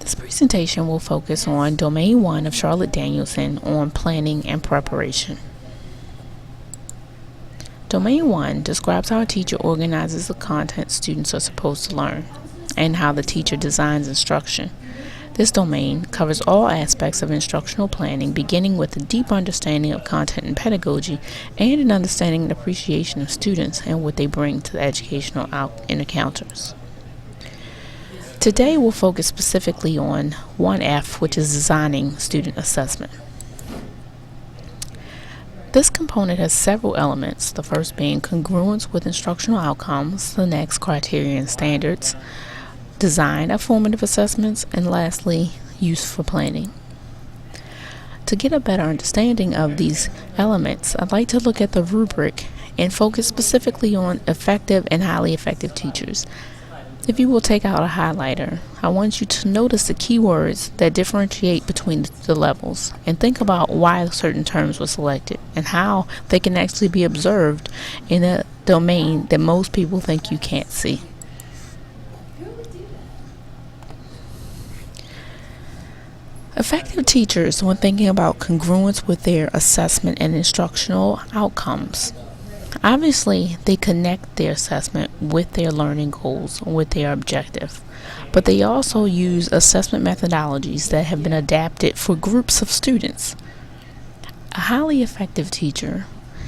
This presentation will focus on Domain 1 of Charlotte Danielson on planning and preparation. Domain 1 describes how a teacher organizes the content students are supposed to learn and how the teacher designs instruction. This domain covers all aspects of instructional planning, beginning with a deep understanding of content and pedagogy and an understanding and appreciation of students and what they bring to the educational encounters. Today we'll focus specifically on 1F, which is designing student assessment. This component has several elements, the first being congruence with instructional outcomes, the next Criterion Standards, design of formative assessments, and lastly, use for planning. To get a better understanding of these elements, I'd like to look at the rubric and focus specifically on effective and highly effective teachers. If you will take out a highlighter, I want you to notice the keywords that differentiate between the levels and think about why certain terms were selected and how they can actually be observed in a domain that most people think you can't see. Effective teachers, when thinking about congruence with their assessment and instructional outcomes, obviously, they connect their assessment with their learning goals, with their objective, but they also use assessment methodologies that have been adapted for groups of students. A highly effective teacher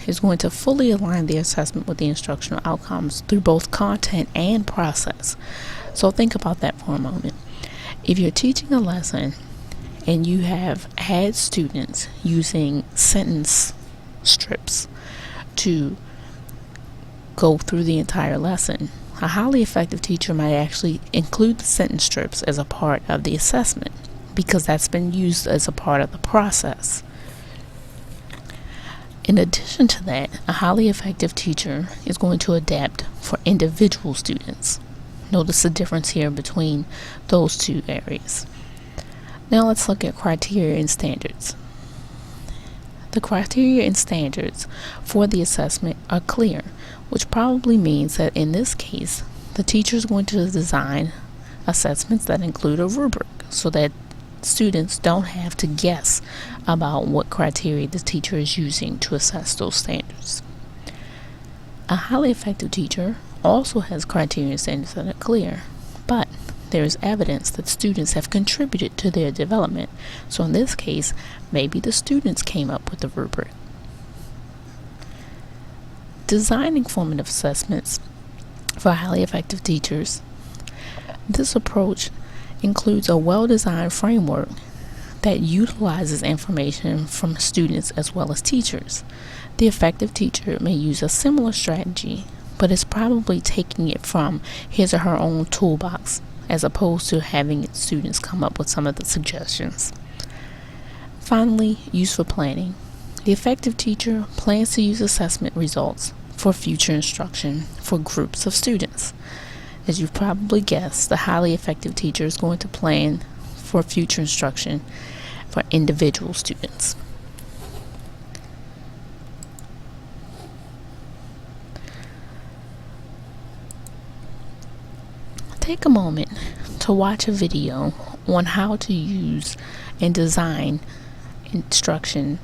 is going to fully align their assessment with the instructional outcomes through both content and process. So think about that for a moment. If you're teaching a lesson and you have had students using sentence strips to go through the entire lesson, a highly effective teacher might actually include the sentence strips as a part of the assessment because that's been used as a part of the process. In addition to that, a highly effective teacher is going to adapt for individual students. Notice the difference here between those two areas. Now let's look at Criterion Standards. The criteria and standards for the assessment are clear, which probably means that in this case, the teacher is going to design assessments that include a rubric so that students don't have to guess about what criteria the teacher is using to assess those standards. A highly effective teacher also has criteria and standards that are clear, but there is evidence that students have contributed to their development. So in this case, maybe the students came up with the rubric. Designing formative assessments for highly effective teachers. This approach includes a well-designed framework that utilizes information from students as well as teachers. The effective teacher may use a similar strategy, but is probably taking it from his or her own toolbox, as opposed to having students come up with some of the suggestions. Finally, use for planning. The effective teacher plans to use assessment results for future instruction for groups of students. As you've probably guessed, the highly effective teacher is going to plan for future instruction for individual students. Take a moment to watch a video on how to use and design instruction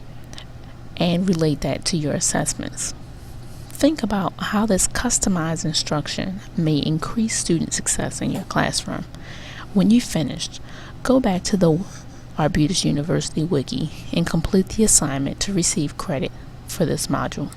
and relate that to your assessments. Think about how this customized instruction may increase student success in your classroom. When you've finished, go back to the Arbutus University Wiki and complete the assignment to receive credit for this module.